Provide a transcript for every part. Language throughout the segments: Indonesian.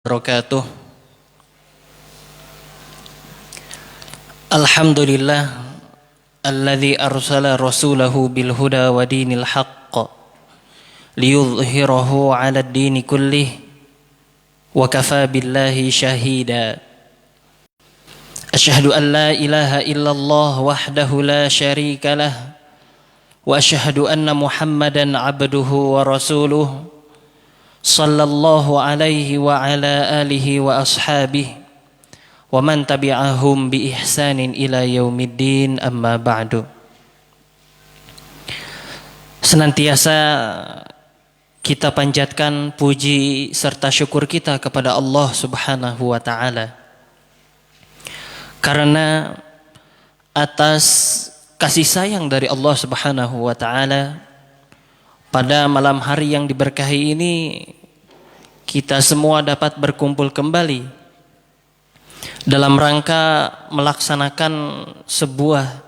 Wabarakatuh. Alhamdulillah alladzi arsala rasulahu bil huda wa dinil haqq liyudhhirahu 'ala ad-dini kullih wa kafa billahi shahida. Asyhadu an la ilaha illallah wahdahu la syarika lah wa asyhadu anna Muhammadan 'abduhu wa rasuluh sallallahu alaihi wa ala alihi wa ashabihi wa man tabi'ahum bi ihsanin ila yaumiddin, amma ba'du. Senantiasa kita panjatkan puji serta syukur kita kepada Allah Subhanahu wa taala, karena atas kasih sayang dari Allah Subhanahu wa taala, pada malam hari yang diberkahi ini kita semua dapat berkumpul kembali dalam rangka melaksanakan sebuah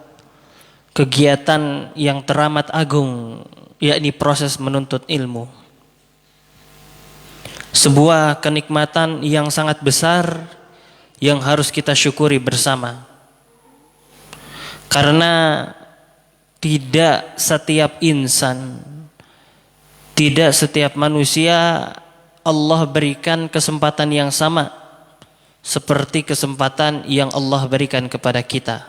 kegiatan yang teramat agung, yakni proses menuntut ilmu. Sebuah kenikmatan yang sangat besar yang harus kita syukuri bersama. Karena tidak setiap insan, tidak setiap manusia Allah berikan kesempatan yang sama seperti kesempatan yang Allah berikan kepada kita.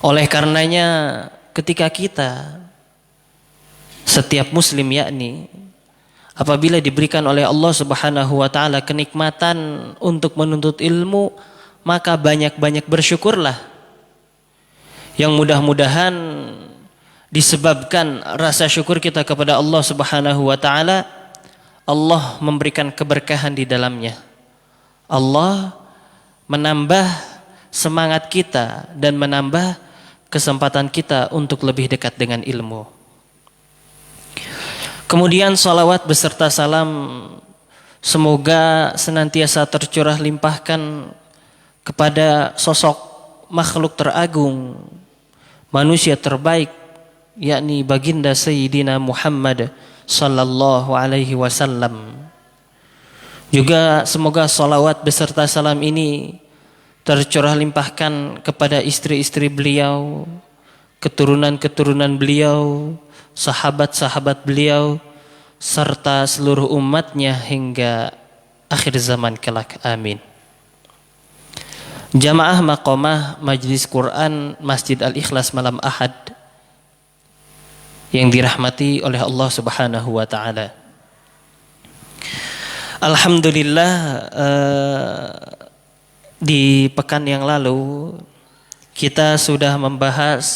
Oleh karenanya ketika kita, setiap muslim yakni, apabila diberikan oleh Allah Subhanahu wa taala kenikmatan untuk menuntut ilmu, maka banyak-banyak bersyukurlah. Yang mudah-mudahan disebabkan rasa syukur kita kepada Allah Subhanahu wa taala, Allah memberikan keberkahan di dalamnya. Allah menambah semangat kita dan menambah kesempatan kita untuk lebih dekat dengan ilmu. Kemudian salawat beserta salam semoga senantiasa tercurah limpahkan kepada sosok makhluk teragung, manusia terbaik, yakni baginda Sayyidina Muhammad sallallahu alaihi wasallam. Juga semoga salawat beserta salam ini tercurah limpahkan kepada istri-istri beliau, keturunan-keturunan beliau, sahabat-sahabat beliau, serta seluruh umatnya hingga akhir zaman kelak. Amin. Jamaah Maqamah Majlis Quran Masjid Al-Ikhlas malam Ahad yang dirahmati oleh Allah Subhanahu wa taala. Alhamdulillah, di pekan yang lalu kita sudah membahas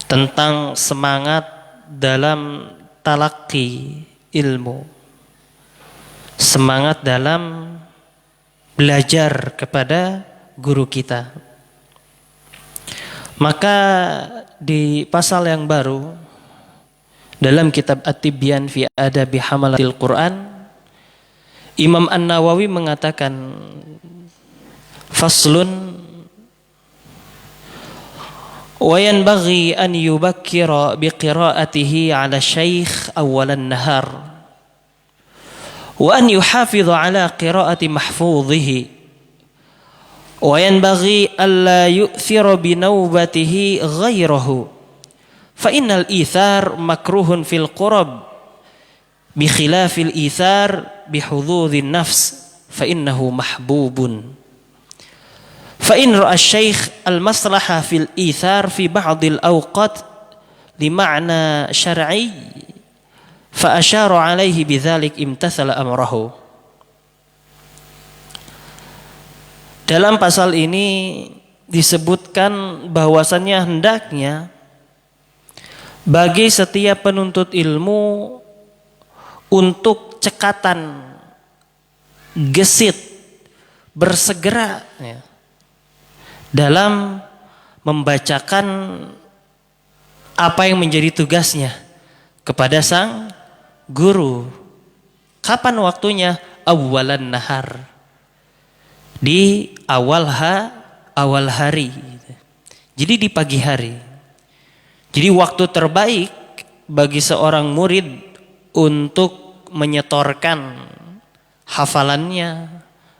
tentang semangat dalam talaqi ilmu, semangat dalam belajar kepada guru kita. Maka di pasal yang baru dalam kitab At-Tibyan fi Adabi Hamalatil Quran, Imam An-Nawawi mengatakan, faslun wa yanbaghi an yubakkira biqira'atihi 'ala syaikh awwalan nahar wa an yuhafidha 'ala qira'ati mahfudhihi wa yanbaghi alla yu'thira bi nawbatihi ghairahu fa innal ithar makruhun fil qurab bi khilafil ithar bi hududhin nafs fa innahu mahbubun fa in ra'a asy-syaikh al maslaha fil ithar fi ba'dil awqat li ma'na syar'i fa asyara alaihi bidzalik imtathala amrahu. Dalam pasal ini disebutkan bahwasannya hendaknya bagi setiap penuntut ilmu untuk cekatan, gesit, bersegera ya, dalam membacakan apa yang menjadi tugasnya kepada sang guru. Kapan waktunya? Awwalan nahar, di awal hari. Jadi di pagi hari. Jadi waktu terbaik bagi seorang murid untuk untuk menyetorkan hafalannya,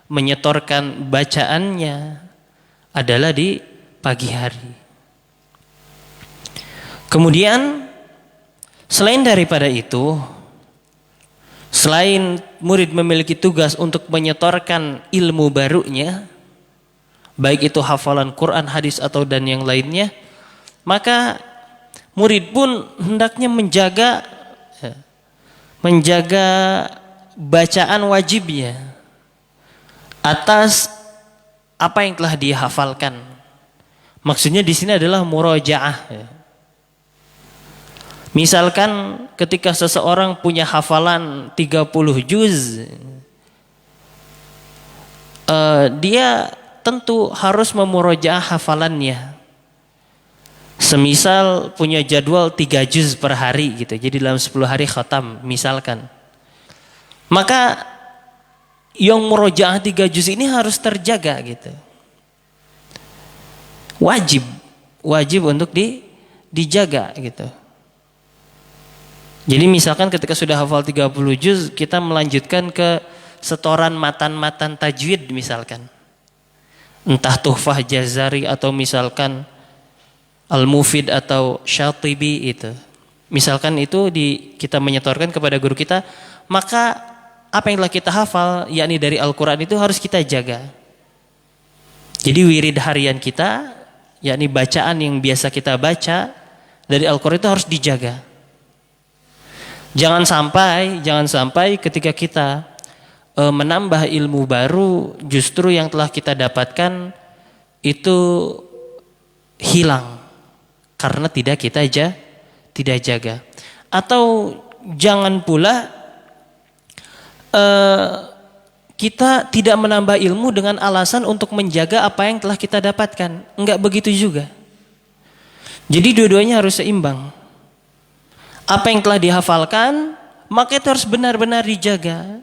menyetorkan bacaannya adalah di pagi hari. Kemudian selain daripada itu, selain murid memiliki tugas untuk menyetorkan ilmu barunya, baik itu hafalan Quran, hadis atau dan yang lainnya, maka murid pun hendaknya menjaga bacaan wajibnya atas apa yang telah dia hafalkan. Maksudnya di sini adalah murajaah. Misalkan ketika seseorang punya hafalan 30 juz, dia tentu harus memurajaah hafalannya. Semisal punya jadwal 3 juz per hari gitu, jadi dalam 10 hari khatam misalkan. Maka yang murojaah 3 juz ini harus terjaga gitu. Wajib untuk dijaga gitu. Jadi misalkan ketika sudah hafal 30 juz, kita melanjutkan ke setoran matan-matan tajwid misalkan. Entah Tuhfah Jazari atau misalkan Al-Mufid atau Syatibi itu. Misalkan itu kita menyetorkan kepada guru kita, maka apa yang telah kita hafal, yakni dari Al-Quran itu harus kita jaga. Jadi wirid harian kita, yakni bacaan yang biasa kita baca dari Al-Quran itu harus dijaga. Jangan sampai ketika kita menambah ilmu baru, justru yang telah kita dapatkan itu hilang karena tidak kita jaga. Atau jangan pula kita tidak menambah ilmu dengan alasan untuk menjaga apa yang telah kita dapatkan. Enggak begitu juga. Jadi dua-duanya harus seimbang. Apa yang telah dihafalkan, maka itu harus benar-benar dijaga.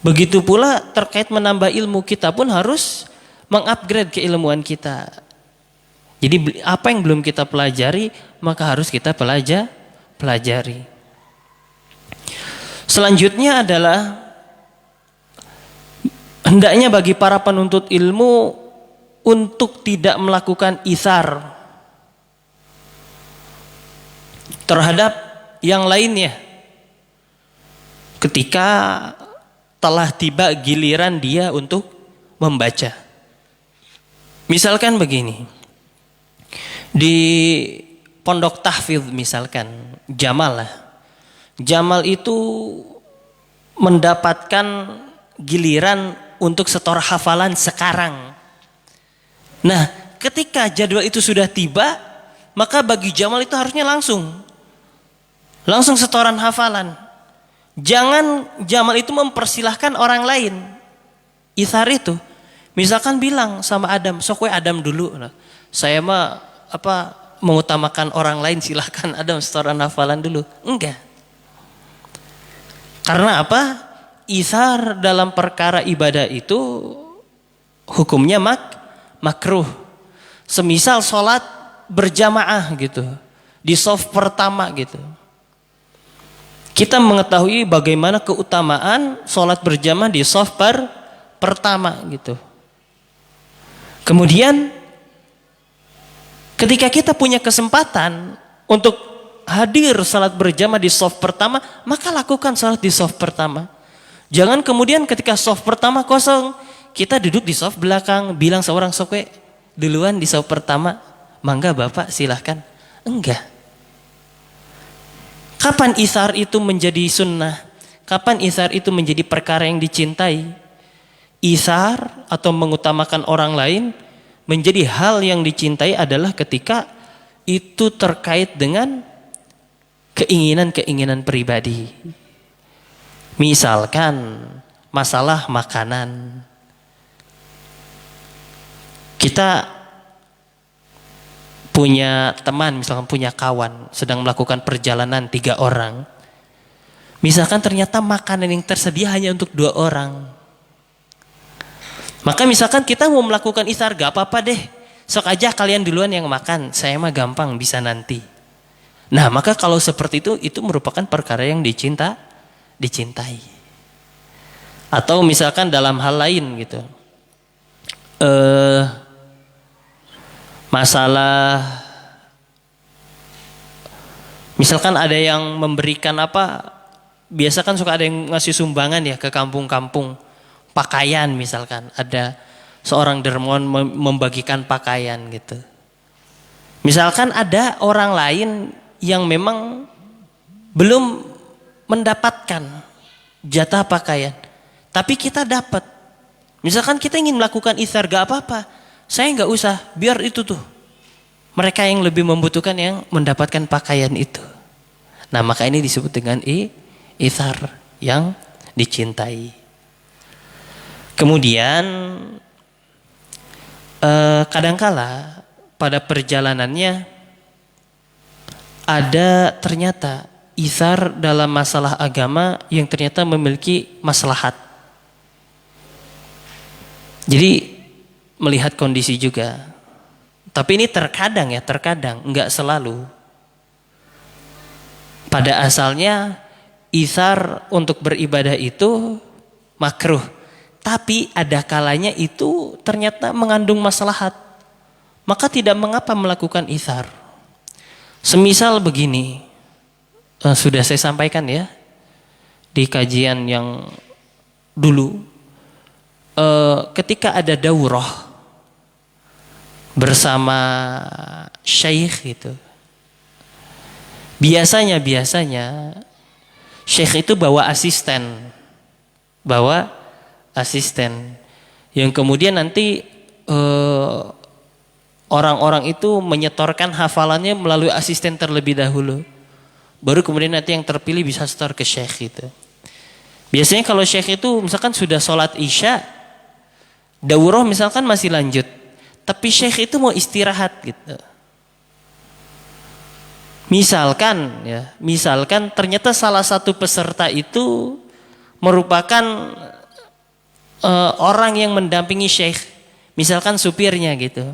Begitu pula terkait menambah ilmu, kita pun harus mengupgrade keilmuan kita. Jadi apa yang belum kita pelajari, maka harus kita pelajari. Selanjutnya adalah hendaknya bagi para penuntut ilmu untuk tidak melakukan itsar terhadap yang lainnya ketika telah tiba giliran dia untuk membaca. Misalkan begini, di pondok tahfidz misalkan Jamal itu mendapatkan giliran untuk setor hafalan sekarang. Nah, ketika jadwal itu sudah tiba, maka bagi Jamal itu harusnya langsung setoran hafalan. Jangan Jamal itu mempersilahkan orang lain. Itsar itu, misalkan bilang sama Adam, sok we Adam dulu. Saya mah mengutamakan orang lain, silahkan Adam setoran hafalan dulu. Enggak. Karena apa? Itsar dalam perkara ibadah itu hukumnya makruh. Semisal sholat berjamaah gitu, di shaf pertama gitu. Kita mengetahui bagaimana keutamaan sholat berjamaah di shaf pertama gitu. Kemudian ketika kita punya kesempatan untuk hadir sholat berjamaah di shaf pertama, maka lakukan sholat di shaf pertama. Jangan kemudian ketika shaf pertama kosong, kita duduk di shaf belakang, bilang seorang sok duluan di shaf pertama, mangga Bapak silahkan. Enggak. Kapan itsar itu menjadi sunnah? Kapan itsar itu menjadi perkara yang dicintai? Itsar atau mengutamakan orang lain menjadi hal yang dicintai adalah ketika itu terkait dengan keinginan-keinginan pribadi. Misalkan masalah makanan. Kita punya teman, misalkan punya kawan sedang melakukan perjalanan 3 orang. Misalkan ternyata makanan yang tersedia hanya untuk 2 orang. Maka misalkan kita mau melakukan itsar, gak apa-apa deh, sok aja kalian duluan yang makan, saya mah gampang bisa nanti. Nah, maka kalau seperti itu merupakan perkara yang dicintai. Atau misalkan dalam hal lain gitu, masalah misalkan ada yang memberikan apa, biasa kan suka ada yang ngasih sumbangan ya ke kampung-kampung, pakaian misalkan, ada seorang dermawan membagikan pakaian gitu. Misalkan ada orang lain yang memang belum mendapatkan jatah pakaian, tapi kita dapat. Misalkan kita ingin melakukan itsar, gak apa-apa, saya gak usah, biar itu tuh mereka yang lebih membutuhkan yang mendapatkan pakaian itu. Nah, maka ini disebut dengan itsar, yang dicintai. Kemudian kadangkala pada perjalanannya ada ternyata itsar dalam masalah agama yang ternyata memiliki maslahat. Jadi melihat kondisi juga. Tapi ini terkadang ya, terkadang, enggak selalu. Pada asalnya itsar untuk beribadah itu makruh. Tapi ada kalanya itu ternyata mengandung maslahat. Maka tidak mengapa melakukan itsar. Semisal begini, sudah saya sampaikan ya di kajian yang dulu, ketika ada daurah bersama syekh itu, biasanya syekh itu bawa asisten yang kemudian nanti orang-orang itu menyetorkan hafalannya melalui asisten terlebih dahulu, baru kemudian nanti yang terpilih bisa setor ke syekh itu. Biasanya kalau syekh itu misalkan sudah sholat isya, daurah misalkan masih lanjut, tapi syekh itu mau istirahat gitu. Misalkan ternyata salah satu peserta itu merupakan orang yang mendampingi syekh, misalkan supirnya gitu.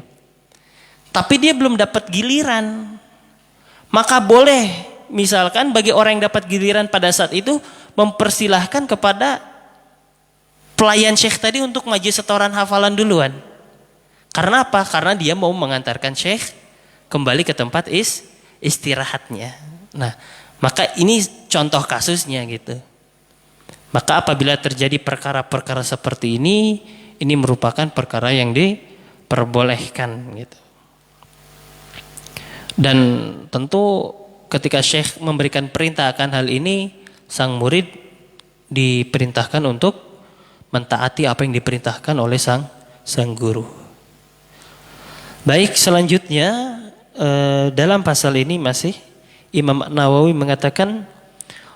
Tapi dia belum dapat giliran. Maka boleh misalkan bagi orang yang dapat giliran pada saat itu mempersilahkan kepada pelayan syekh tadi untuk maju setoran hafalan duluan. Karena apa? Karena dia mau mengantarkan syekh kembali ke tempat istirahatnya. Nah, maka ini contoh kasusnya gitu. Maka apabila terjadi perkara-perkara seperti ini merupakan perkara yang diperbolehkan gitu. Dan tentu ketika syekh memberikan perintah akan hal ini, sang murid diperintahkan untuk mentaati apa yang diperintahkan oleh sang guru. Baik, selanjutnya dalam pasal ini masih Imam Nawawi mengatakan,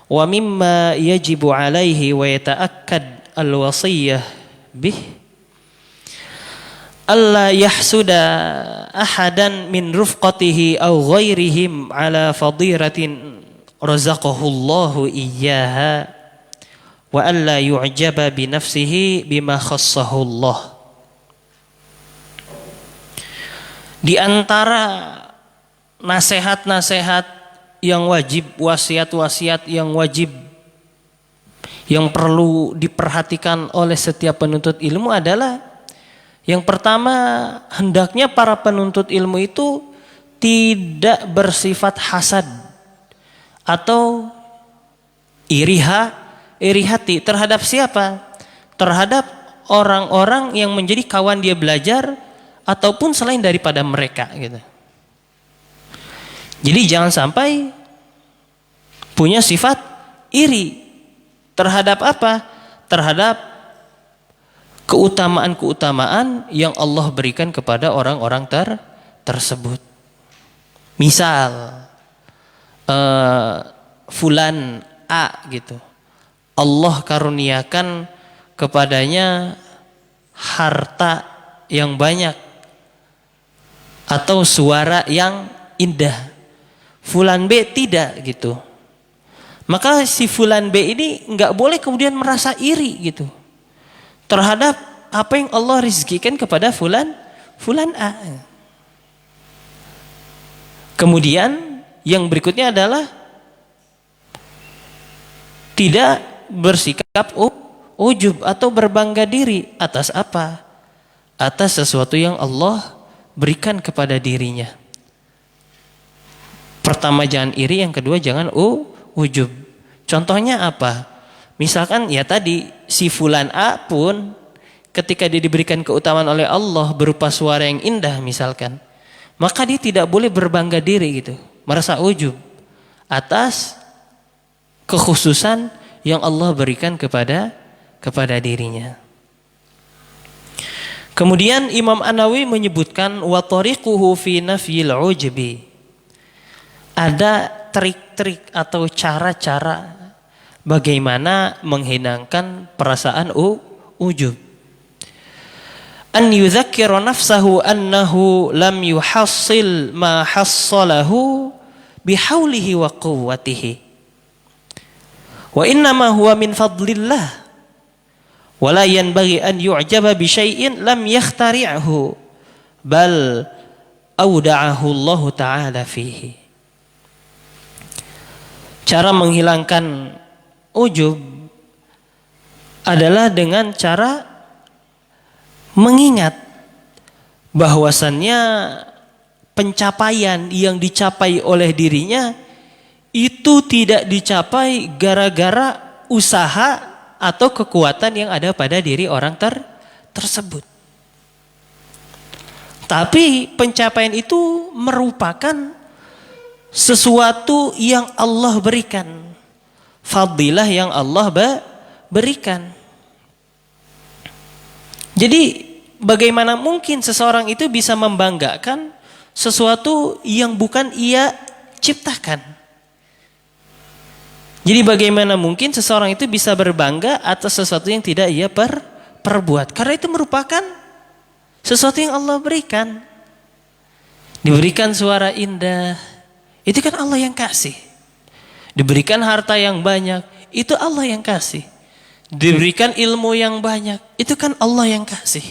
wa mimma yajibu alaihi wa yata'akkad al-wasiyah bih alla yahsuda ahadan min rufqatihi aw ghairihim ala fadiratin razaqahu Allahu iyyaha wa alla yu'jaba bi nafsihi bima khassahu Allah. Di antara nasihat-nasihat yang wajib, wasiat-wasiat yang wajib, yang perlu diperhatikan oleh setiap penuntut ilmu adalah yang pertama, hendaknya para penuntut ilmu itu tidak bersifat hasad atau iri hati terhadap siapa? Terhadap orang-orang yang menjadi kawan dia belajar ataupun selain daripada mereka gitu. Jadi jangan sampai punya sifat iri terhadap apa? Terhadap keutamaan-keutamaan yang Allah berikan kepada orang-orang tersebut. Misal fulan A gitu, Allah karuniakan kepadanya harta yang banyak atau suara yang indah. Fulan B tidak gitu. Maka si fulan B ini nggak boleh kemudian merasa iri gitu terhadap apa yang Allah rizkikan kepada fulan A. Kemudian yang berikutnya adalah tidak bersikap ujub atau berbangga diri atas apa? Atas sesuatu yang Allah berikan kepada dirinya. Pertama jangan iri, yang kedua jangan ujub. Contohnya apa? Misalkan ya tadi si fulan A pun ketika dia diberikan keutamaan oleh Allah berupa suara yang indah misalkan, maka dia tidak boleh berbangga diri gitu, merasa ujub atas kekhususan yang Allah berikan kepada dirinya. Kemudian Imam An-Nawawi menyebutkan wa tariquhu fi nafyil ujbi. Ada trik-trik atau cara-cara bagaimana menghilangkan perasaan ujub. An yudzakkira nafsahu annahu lam yuhassil ma hassalahu bihaulihi wa quwwatihi. Wa innama huwa min fadlillah. Wala yanbaghi an yu'jaba bi syai'in lam yakhtari'hu bal auda'ahu Allah Ta'ala fihi. Cara menghilangkan ujub adalah dengan cara mengingat bahwasannya pencapaian yang dicapai oleh dirinya itu tidak dicapai gara-gara usaha atau kekuatan yang ada pada diri orang tersebut. Tapi pencapaian itu merupakan sesuatu yang Allah berikan, fadilah yang Allah berikan. Jadi bagaimana mungkin seseorang itu bisa membanggakan sesuatu yang bukan ia ciptakan? Jadi bagaimana mungkin seseorang itu bisa berbangga atas sesuatu yang tidak ia perbuat? Karena itu merupakan sesuatu yang Allah berikan. Diberikan suara indah, itu kan Allah yang kasih. Diberikan harta yang banyak, itu Allah yang kasih. Diberikan ilmu yang banyak, itu kan Allah yang kasih.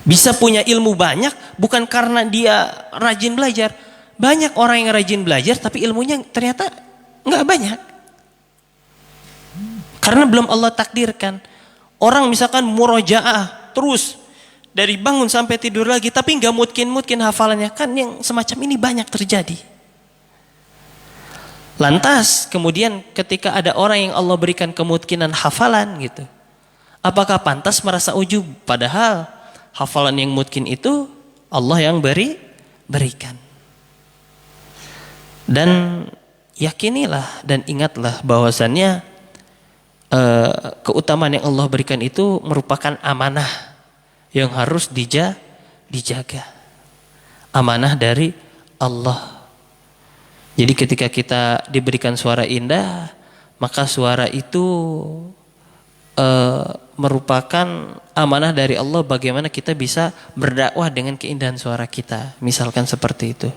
Bisa punya ilmu banyak bukan karena dia rajin belajar. Banyak orang yang rajin belajar tapi ilmunya ternyata nggak banyak. Karena belum Allah takdirkan. Orang misalkan murojaah terus dari bangun sampai tidur lagi tapi nggak mungkin hafalannya, kan yang semacam ini banyak terjadi. Lantas kemudian ketika ada orang yang Allah berikan kemungkinan hafalan gitu, apakah pantas merasa ujub? Padahal hafalan yang mungkin itu Allah yang berikan. Dan yakinilah dan ingatlah bahwasannya keutamaan yang Allah berikan itu merupakan amanah yang harus dijaga. Amanah dari Allah. Jadi ketika kita diberikan suara indah, maka suara itu merupakan amanah dari Allah bagaimana kita bisa berdakwah dengan keindahan suara kita. Misalkan seperti itu.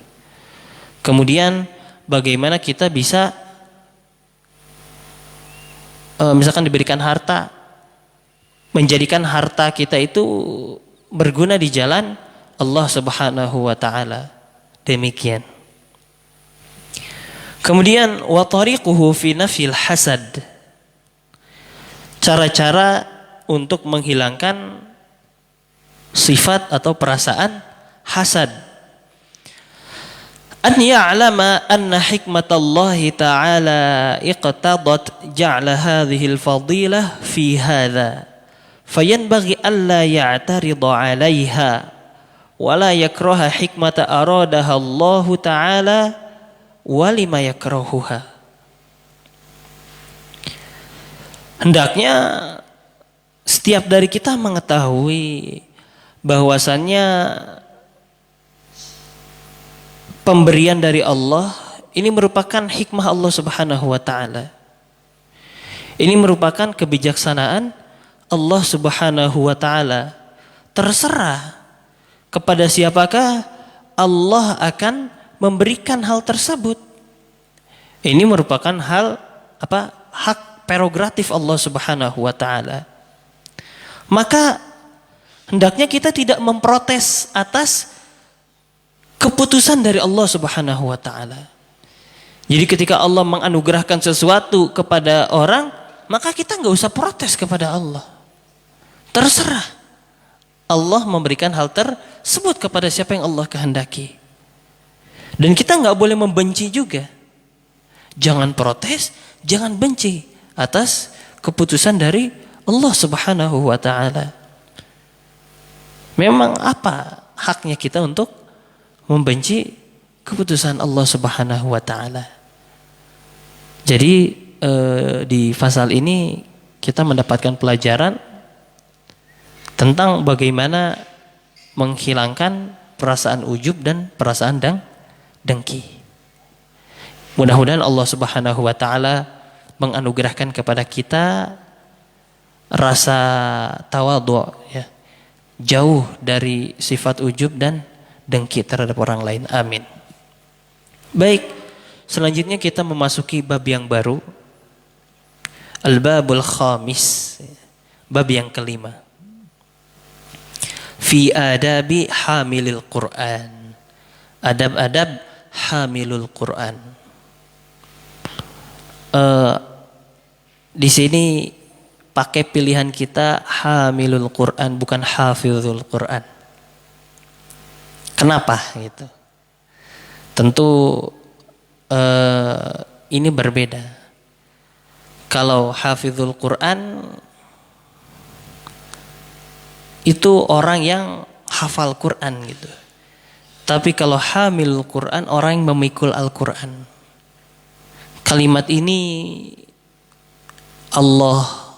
Kemudian bagaimana kita bisa misalkan diberikan harta, menjadikan harta kita itu berguna di jalan Allah Subhanahu wa taala. Demikian. Kemudian wa tariquhu fi nafil hasad. Cara-cara untuk menghilangkan sifat atau perasaan hasad. An ya'lama anna hikmatallahi ta'ala iqtadat ja'la hadhihi al-fadilah fi hadha fayanbaghi alla ya'tarida 'alayha wa la yakraha hikmata aradaha Allah ta'ala wa lima yakrahuha. Hendaknya setiap dari kita mengetahui bahwasannya pemberian dari Allah ini merupakan hikmah Allah Subhanahu wa taala. Ini merupakan kebijaksanaan Allah Subhanahu wa taala. Terserah kepada siapakah Allah akan memberikan hal tersebut. Ini merupakan hak prerogatif Allah Subhanahu wa taala. Maka hendaknya kita tidak memprotes atas keputusan dari Allah Subhanahu wa taala. Jadi ketika Allah menganugerahkan sesuatu kepada orang, maka kita nggak usah protes kepada Allah. Terserah Allah memberikan hal tersebut kepada siapa yang Allah kehendaki. Dan kita nggak boleh membenci juga. Jangan protes, jangan benci atas keputusan dari Allah Subhanahu wa ta'ala. Memang apa haknya kita untuk membenci keputusan Allah Subhanahu wa ta'ala? Jadi di pasal ini kita mendapatkan pelajaran tentang bagaimana menghilangkan perasaan ujub dan perasaan dengki. Mudah-mudahan Allah Subhanahu wa ta'ala menganugerahkan kepada kita rasa tawadhu, ya, jauh dari sifat ujub dan dengki terhadap orang lain. Amin. Baik. Selanjutnya kita memasuki bab yang baru. Al-babul khamis, bab yang kelima. Fi adabi hamilil Qur'an. Adab-adab hamilul Qur'an. Di sini pakai pilihan kita hamilul Qur'an, bukan hafizul Qur'an. Kenapa gitu? Tentu ini berbeda. Kalau hafizul Quran itu orang yang hafal Quran gitu. Tapi kalau hamilul Quran orang yang memikul Al-Quran. Kalimat ini Allah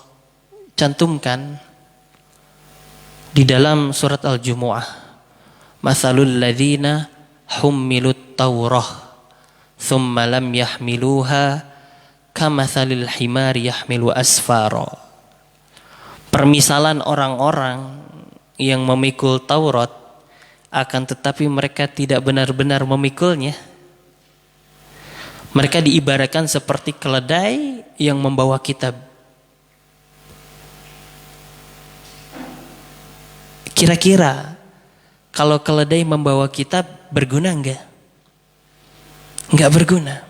cantumkan di dalam surat Al-Jumu'ah. Matsalul ladzina hummilut Taurah thumma lam yahmiluha kamatsalil himari yahmilu asfara. Permisalan orang-orang yang memikul Taurat akan tetapi mereka tidak benar-benar memikulnya. Mereka diibaratkan seperti keledai yang membawa kitab. Kira-kira kalau keledai membawa kitab berguna enggak? Enggak berguna.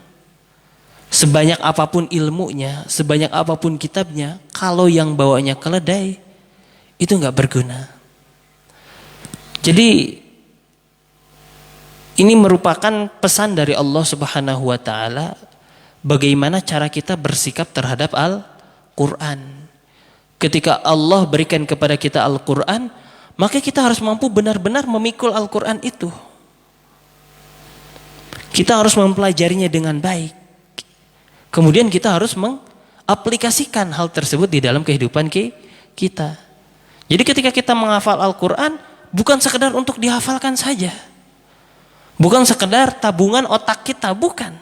Sebanyak apapun ilmunya, sebanyak apapun kitabnya, kalau yang bawanya keledai, itu enggak berguna. Jadi ini merupakan pesan dari Allah Subhanahu wa ta'ala bagaimana cara kita bersikap terhadap Al-Quran. Ketika Allah berikan kepada kita Al-Quran, maka kita harus mampu benar-benar memikul Al-Quran itu. Kita harus mempelajarinya dengan baik. Kemudian kita harus mengaplikasikan hal tersebut di dalam kehidupan kita. Jadi ketika kita menghafal Al-Quran, bukan sekedar untuk dihafalkan saja. Bukan sekedar tabungan otak kita, bukan.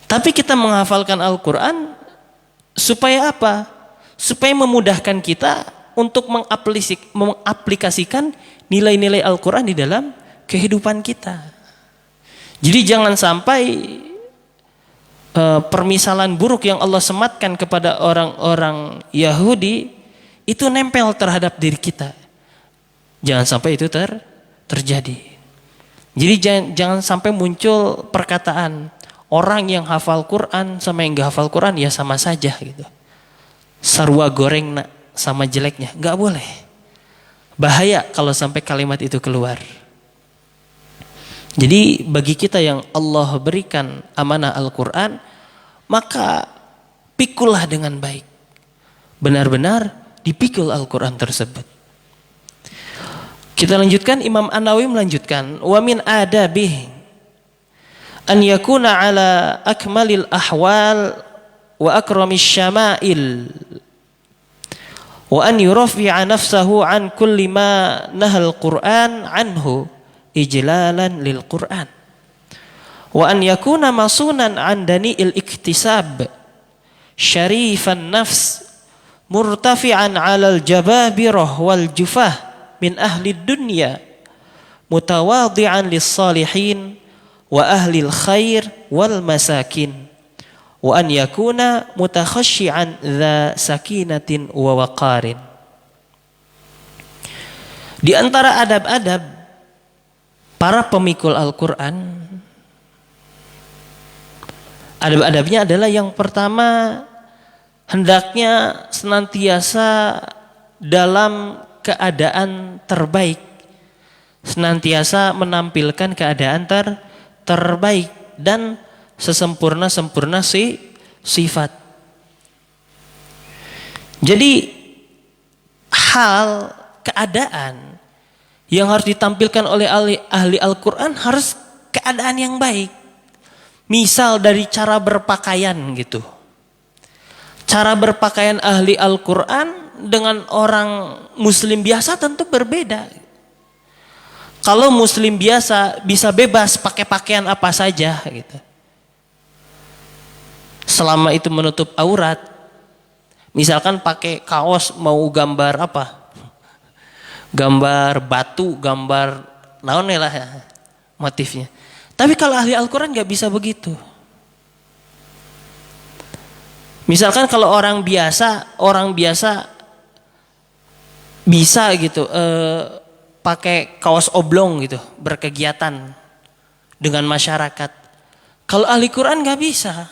Tapi kita menghafalkan Al-Quran supaya apa? Supaya memudahkan kita untuk mengaplikasikan nilai-nilai Al-Quran di dalam kehidupan kita. Jadi jangan sampai permisalan buruk yang Allah sematkan kepada orang-orang Yahudi itu nempel terhadap diri kita. Jangan sampai itu terjadi. Jadi jangan sampai muncul perkataan orang yang hafal Quran sama yang gak hafal Quran ya sama saja gitu. Sarwa goreng sama jeleknya, gak boleh. Bahaya kalau sampai kalimat itu keluar. Jadi bagi kita yang Allah berikan amanah Al-Quran, maka pikullah dengan baik. Benar-benar dipikul Al-Quran tersebut. Kita lanjutkan, Imam An-Nawawi melanjutkan, wa min adabih an yakuna ala akmalil ahwal wa akramis syama'il wa an yurafi'a nafsahu an kulli ma nahal Qur'an anhu ijlalan lil Qur'an wa an yakuna masunan an dani'il iktisab syarifan nafs murtafi'an 'alal jababirah wal jufah min ahli dunya mutawadhi'an lis salihin wa ahlil khair wal masakin wa an yakuna mutakhashshi'an dza sakinatin wa waqarin. Di antara adab-adab para pemikul Al-Quran Adab-adabnya adalah yang pertama, hendaknya senantiasa dalam keadaan terbaik, senantiasa menampilkan keadaan terbaik dan sesempurna-sempurna sifat. Jadi hal keadaan yang harus ditampilkan oleh ahli Al-Quran harus keadaan yang baik. Misal dari cara berpakaian gitu. Cara berpakaian ahli Al-Quran dengan orang muslim biasa tentu berbeda. Kalau muslim biasa bisa bebas pakai pakaian apa saja gitu, selama itu menutup aurat. Misalkan pakai kaos mau gambar apa? Gambar batu, gambar naon lah ya, motifnya. Tapi kalau ahli Al-Quran gak bisa begitu. Misalkan kalau orang biasa bisa gitu pakai kaos oblong gitu, berkegiatan dengan masyarakat. Kalau ahli Quran gak bisa.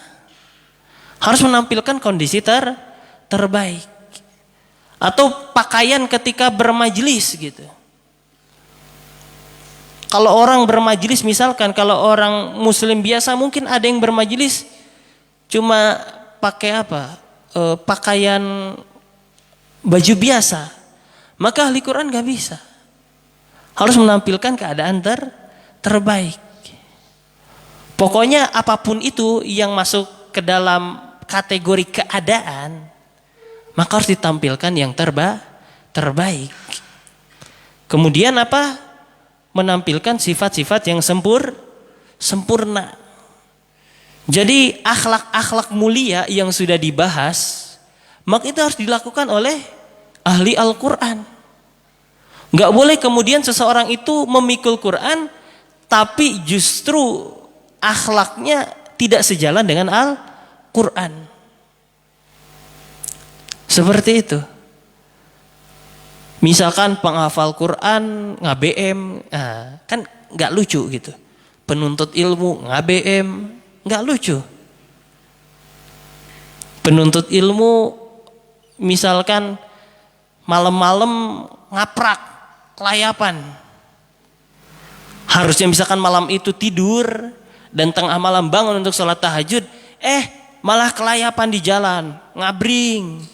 Harus menampilkan kondisi terbaik. Atau pakaian ketika bermajelis gitu. Kalau orang bermajelis, misalkan kalau orang muslim biasa mungkin ada yang bermajelis cuma pakai apa? Pakaian baju biasa. Maka ahli Quran gak bisa. Harus menampilkan keadaan terbaik. Pokoknya apapun itu yang masuk ke dalam kategori keadaan, maka harus ditampilkan yang terbaik. Kemudian apa? Menampilkan sifat-sifat yang sempurna. Jadi akhlak-akhlak mulia yang sudah dibahas, maka itu harus dilakukan oleh ahli Al-Quran. Gak boleh kemudian seseorang itu memikul Quran tapi justru akhlaknya tidak sejalan dengan Al-Quran. Seperti itu. Misalkan penghafal Quran nge-BM, kan gak lucu gitu. Penuntut ilmu nge-BM, gak lucu. Penuntut ilmu misalkan malam-malam ngaprak kelayapan. Harusnya misalkan malam itu tidur dan tengah malam bangun untuk sholat tahajud, malah kelayapan di jalan, ngabring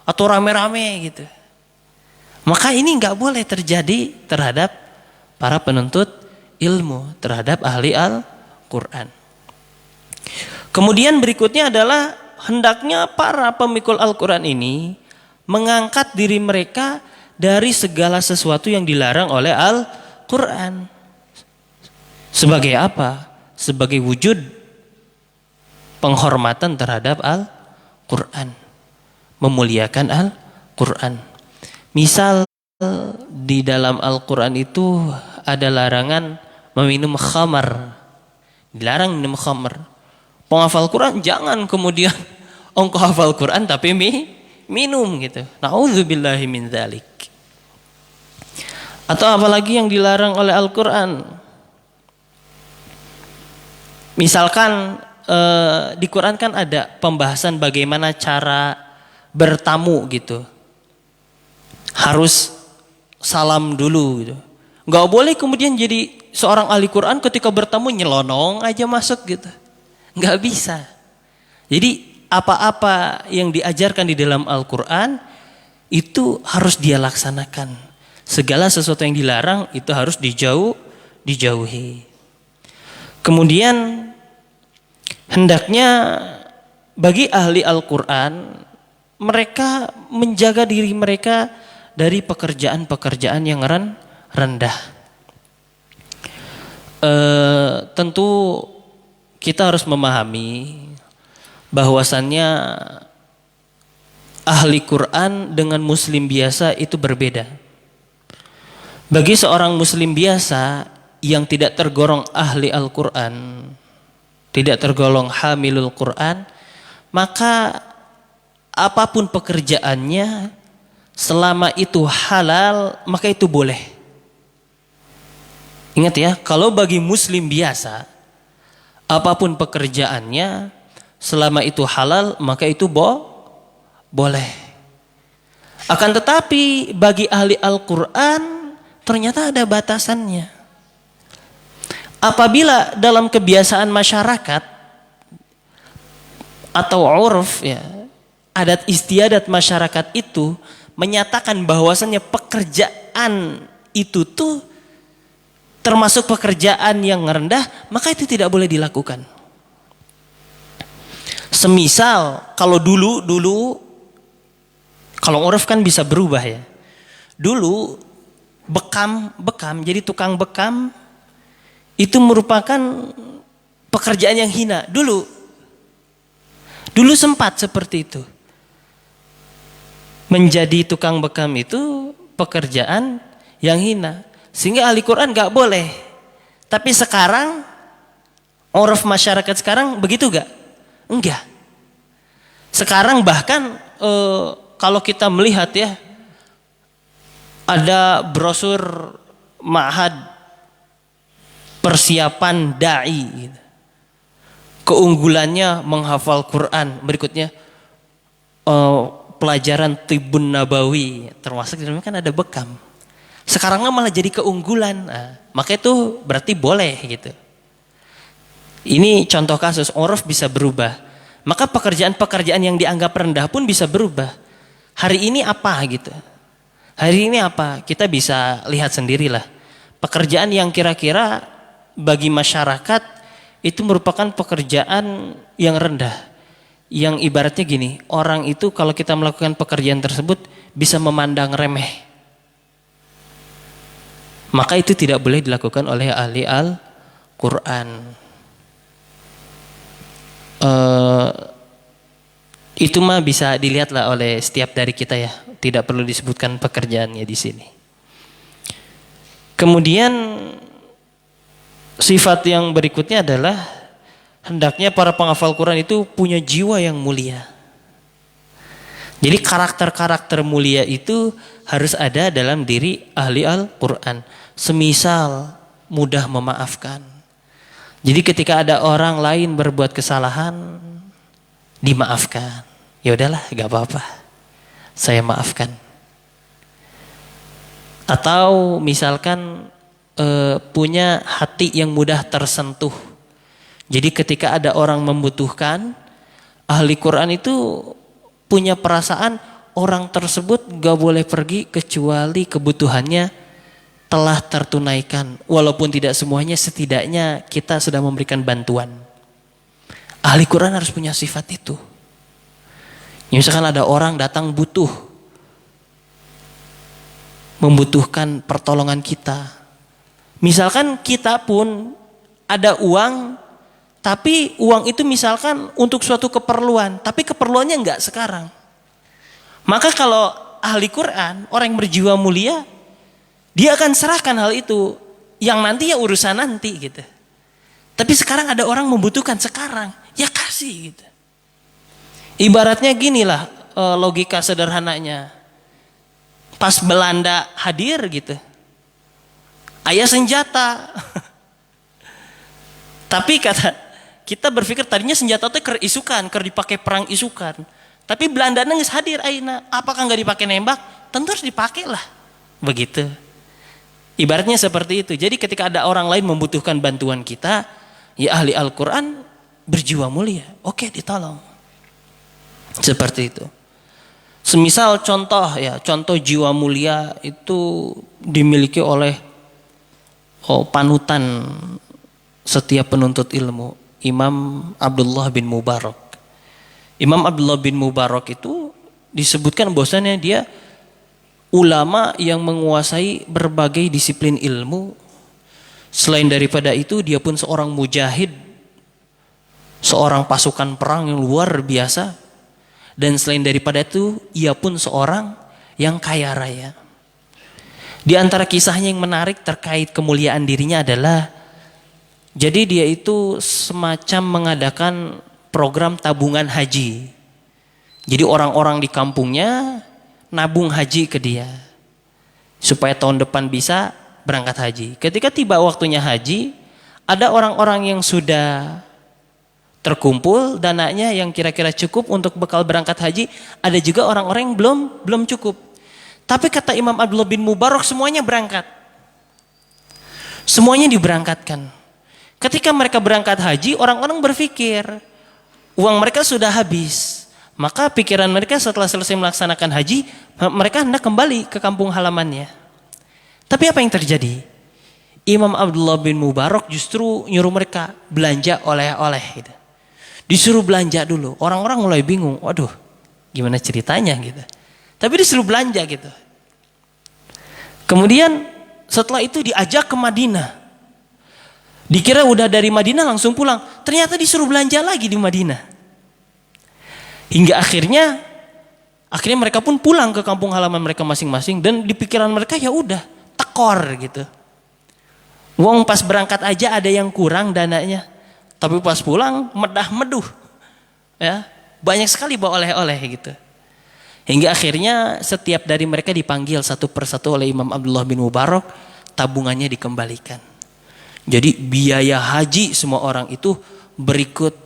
atau rame-rame gitu. Maka ini nggak boleh terjadi terhadap para penuntut ilmu, terhadap ahli Al-Quran. Kemudian berikutnya adalah hendaknya para pemikul Al-Quran ini mengangkat diri mereka dari segala sesuatu yang dilarang oleh Al-Quran. Sebagai apa? Sebagai wujud penghormatan terhadap Al-Quran. Memuliakan Al-Quran. Misal di dalam Al-Quran itu ada larangan meminum khamar. Dilarang minum khamar. Penghafal Quran jangan kemudian engkau hafal Quran tapi minum gitu. Na'udzubillahi min dzalik. Atau apalagi yang dilarang oleh Al-Quran. Misalkan di Quran kan ada pembahasan bagaimana cara bertamu gitu. Harus salam dulu gitu. Gak boleh kemudian jadi seorang ahli Quran ketika bertamu nyelonong aja masuk gitu. Gak bisa. Jadi apa-apa yang diajarkan di dalam Al-Quran itu harus dia laksanakan. Segala sesuatu yang dilarang itu harus dijauhi. Kemudian hendaknya bagi ahli Al-Quran mereka menjaga diri mereka dari pekerjaan-pekerjaan yang rendah. Tentu kita harus memahami bahwasannya ahli Quran dengan muslim biasa itu berbeda. Bagi seorang muslim biasa yang tidak tergolong ahli Al-Quran, tidak tergolong hamilul Quran, maka apapun pekerjaannya selama itu halal maka itu boleh. Ingat ya, kalau bagi muslim biasa Apapun pekerjaannya, selama itu halal, maka itu boleh. Akan tetapi bagi ahli Al-Quran ternyata ada batasannya. Apabila dalam kebiasaan masyarakat atau uruf, ya, adat istiadat masyarakat itu menyatakan bahwasannya pekerjaan itu tuh termasuk pekerjaan yang rendah, maka itu tidak boleh dilakukan. Semisal kalau dulu kalau uruf kan bisa berubah ya. Dulu bekam jadi tukang bekam itu merupakan pekerjaan yang hina. Dulu sempat seperti itu. Menjadi tukang bekam itu pekerjaan yang hina. Sehingga ahli Quran gak boleh. Tapi sekarang, uruf masyarakat sekarang begitu gak? Enggak. Sekarang bahkan kalau kita melihat ya, ada brosur ma'had persiapan da'i gitu. Keunggulannya menghafal Quran. Berikutnya pelajaran Tibbun Nabawi, termasuk di dalamnya kan ada bekam. Sekarang malah jadi keunggulan. Nah, maka itu berarti boleh gitu. Ini contoh kasus, uruf bisa berubah. Maka pekerjaan-pekerjaan yang dianggap rendah pun bisa berubah. Hari ini apa gitu? Hari ini apa? Kita bisa lihat sendirilah. Pekerjaan yang kira-kira bagi masyarakat itu merupakan pekerjaan yang rendah. Yang ibaratnya gini, orang itu kalau kita melakukan pekerjaan tersebut bisa memandang remeh. Maka itu tidak boleh dilakukan oleh ahli Al-Quran. Itu mah bisa dilihatlah oleh setiap dari kita ya. Tidak perlu disebutkan pekerjaannya di sini. Kemudian sifat yang berikutnya adalah hendaknya para penghafal Quran itu punya jiwa yang mulia. Jadi karakter-karakter mulia itu harus ada dalam diri ahli Al-Quran. Semisal mudah memaafkan. Jadi ketika ada orang lain berbuat kesalahan, dimaafkan. Ya udahlah, gak apa-apa. Saya maafkan. Atau misalkan punya hati yang mudah tersentuh. Jadi ketika ada orang membutuhkan, ahli Quran itu punya perasaan orang tersebut gak boleh pergi kecuali kebutuhannya telah tertunaikan. Walaupun tidak semuanya, setidaknya kita sudah memberikan bantuan. Ahli Quran harus punya sifat itu. Misalkan ada orang datang membutuhkan pertolongan kita. Misalkan kita pun ada uang, tapi uang itu misalkan untuk suatu keperluan, tapi keperluannya enggak sekarang. Maka kalau ahli Quran, orang yang berjiwa mulia, dia akan serahkan hal itu, yang nanti ya urusan nanti gitu. Tapi sekarang ada orang membutuhkan sekarang, ya kasih gitu. Ibaratnya ginilah logika sederhananya. Pas Belanda hadir gitu, ayah senjata. Tapi kata kita berpikir tadinya senjata itu ker isukan, ker dipakai perang isukan. Tapi Belanda nangis hadir aina, apakah nggak dipakai nembak? Tentu harus dipakai lah. Begitu. Ibaratnya seperti itu. Jadi ketika ada orang lain membutuhkan bantuan kita, ya ahli Al-Quran berjiwa mulia. Oke, ditolong. Seperti itu. Semisal contoh jiwa mulia itu dimiliki oleh panutan setiap penuntut ilmu, Imam Abdullah bin Mubarak. Imam Abdullah bin Mubarak itu disebutkan bahwasannya dia ulama yang menguasai berbagai disiplin ilmu. Selain daripada itu, dia pun seorang mujahid, seorang pasukan perang yang luar biasa. Dan selain daripada itu, ia pun seorang yang kaya raya. Di antara kisahnya yang menarik terkait kemuliaan dirinya adalah, jadi dia itu semacam mengadakan program tabungan haji. Jadi orang-orang di kampungnya nabung haji ke dia, supaya tahun depan bisa berangkat haji. Ketika tiba waktunya haji, ada orang-orang yang sudah terkumpul dananya yang kira-kira cukup untuk bekal berangkat haji. Ada juga orang-orang yang belum cukup. Tapi kata Imam Abdullah bin Mubarak, semuanya berangkat. Semuanya diberangkatkan. Ketika mereka berangkat haji, orang-orang berpikir uang mereka sudah habis. Maka pikiran mereka setelah selesai melaksanakan haji, mereka hendak kembali ke kampung halamannya. Tapi apa yang terjadi? Imam Abdullah bin Mubarak justru nyuruh mereka belanja oleh-oleh gitu. Disuruh belanja dulu. Orang-orang mulai bingung. Waduh, gimana ceritanya gitu. Tapi disuruh belanja gitu. Kemudian setelah itu diajak ke Madinah. Dikira udah dari Madinah langsung pulang. Ternyata disuruh belanja lagi di Madinah. Hingga akhirnya mereka pun pulang ke kampung halaman mereka masing-masing. Dan di pikiran mereka ya udah tekor gitu. Wong pas berangkat aja ada yang kurang dananya. Tapi pas pulang medah-meduh. Ya, banyak sekali bawa oleh-oleh gitu. Hingga akhirnya setiap dari mereka dipanggil satu persatu oleh Imam Abdullah bin Mubarak, tabungannya dikembalikan. Jadi biaya haji semua orang itu berikut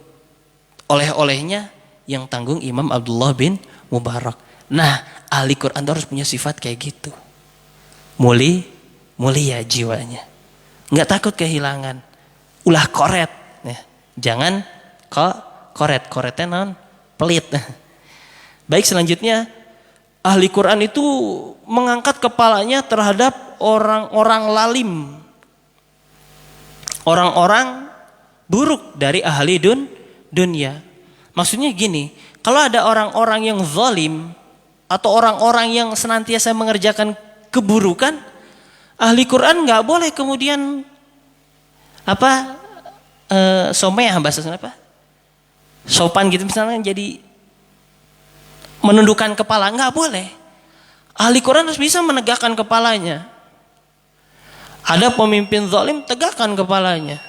oleh-olehnya yang tanggung Imam Abdullah bin Mubarak. Nah, ahli Quran harus punya sifat kayak gitu. Mulia jiwanya. Nggak takut kehilangan. Ulah koret. Ya, jangan koretnya non pelit. Baik, selanjutnya ahli Quran itu mengangkat kepalanya terhadap orang-orang lalim, orang-orang buruk dari ahli dunia. Maksudnya gini, kalau ada orang-orang yang zalim atau orang-orang yang senantiasa mengerjakan keburukan, ahli Quran nggak boleh kemudian someah bahasa apa? Sopan gitu misalnya, jadi menundukkan kepala, nggak boleh. Ahli Quran harus bisa menegakkan kepalanya. Ada pemimpin zalim, tegakkan kepalanya.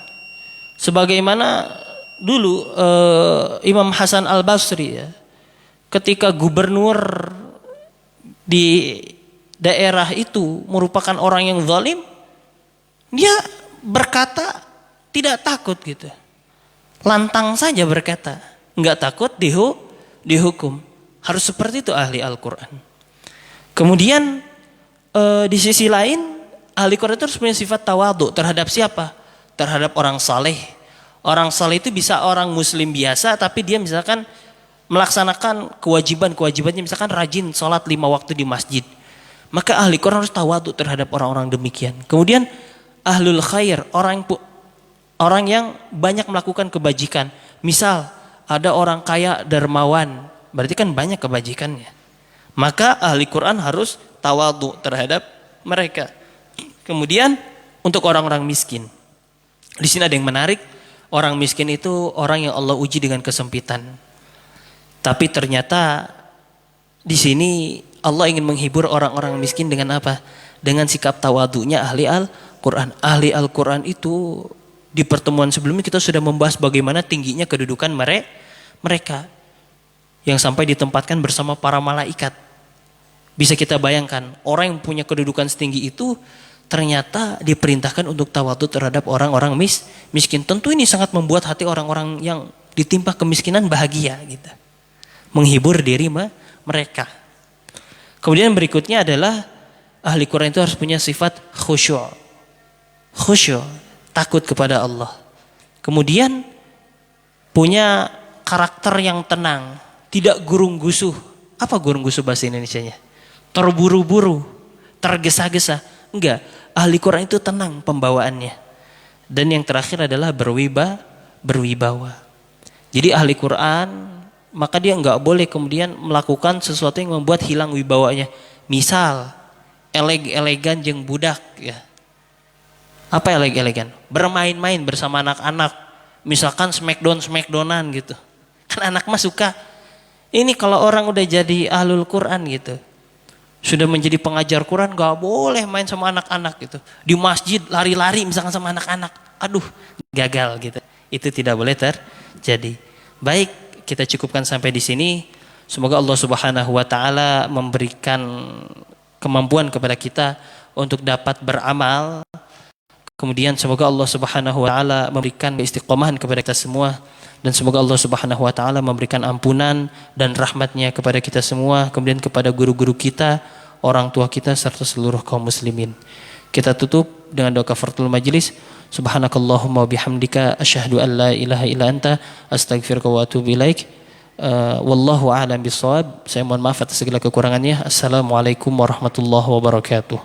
Sebagaimana dulu Imam Hasan Al-Basri ya, ketika gubernur di daerah itu merupakan orang yang zalim, dia berkata tidak takut gitu. Lantang saja berkata, nggak takut dihukum. Harus seperti itu ahli Al-Quran. Kemudian di sisi lain, ahli Quran itu harus punya sifat tawadhu terhadap siapa? Terhadap orang saleh. Orang saleh itu bisa orang muslim biasa, tapi dia misalkan melaksanakan kewajibannya, misalkan rajin sholat 5 waktu di masjid. Maka ahli Quran harus tawadhu terhadap orang-orang demikian. Kemudian ahlul khair, orang yang banyak melakukan kebajikan. Misal ada orang kaya dermawan, berarti kan banyak kebajikannya. Maka ahli Quran harus tawadhu terhadap mereka. Kemudian untuk orang-orang miskin. Di sini ada yang menarik, orang miskin itu orang yang Allah uji dengan kesempitan. Tapi ternyata di sini Allah ingin menghibur orang-orang miskin dengan apa? Dengan sikap tawadhunya ahli Al-Quran. Ahli Al-Quran itu di pertemuan sebelumnya kita sudah membahas bagaimana tingginya kedudukan mereka yang sampai ditempatkan bersama para malaikat. Bisa kita bayangkan, orang yang punya kedudukan setinggi itu ternyata diperintahkan untuk tawadhu terhadap orang-orang miskin. Tentu ini sangat membuat hati orang-orang yang ditimpa kemiskinan bahagia gitu. Menghibur diri mereka. Kemudian berikutnya adalah ahli Quran itu harus punya sifat khusyuk. Khusyuk, takut kepada Allah. Kemudian punya karakter yang tenang, tidak gurung-gusuh. Apa gurung-gusuh bahasa Indonesianya? Terburu-buru, tergesa-gesa. Enggak, ahli Quran itu tenang pembawaannya. Dan yang terakhir adalah berwibawa. Jadi ahli Quran, maka dia enggak boleh kemudian melakukan sesuatu yang membuat hilang wibawanya. Misal, elegan jeung budak ya. Apa elegan? Bermain-main bersama anak-anak. Misalkan smackdownan gitu. Kan anak mah suka. Ini kalau orang udah jadi ahlul Quran gitu, sudah menjadi pengajar Quran, gak boleh main sama anak-anak gitu. Di masjid lari-lari misalkan sama anak-anak. Aduh, gagal gitu. Itu tidak boleh terjadi. Baik, kita cukupkan sampai di sini. Semoga Allah Subhanahu wa taala memberikan kemampuan kepada kita untuk dapat beramal. Kemudian semoga Allah Subhanahu wa taala memberikan istiqomahan kepada kita semua Dan semoga Allah Subhanahu wa taala memberikan ampunan dan rahmatnya kepada kita semua, kemudian kepada guru-guru kita, orang tua kita serta seluruh kaum muslimin. Kita tutup dengan doa kafaratul majlis. Subhanakallahumma wa bihamdika asyhadu an la ilaha illa anta astaghfiruka wa atubu ilaik. Wallahu a'lam bishawab. Saya mohon maaf atas segala kekurangannya. Assalamualaikum warahmatullahi wabarakatuh.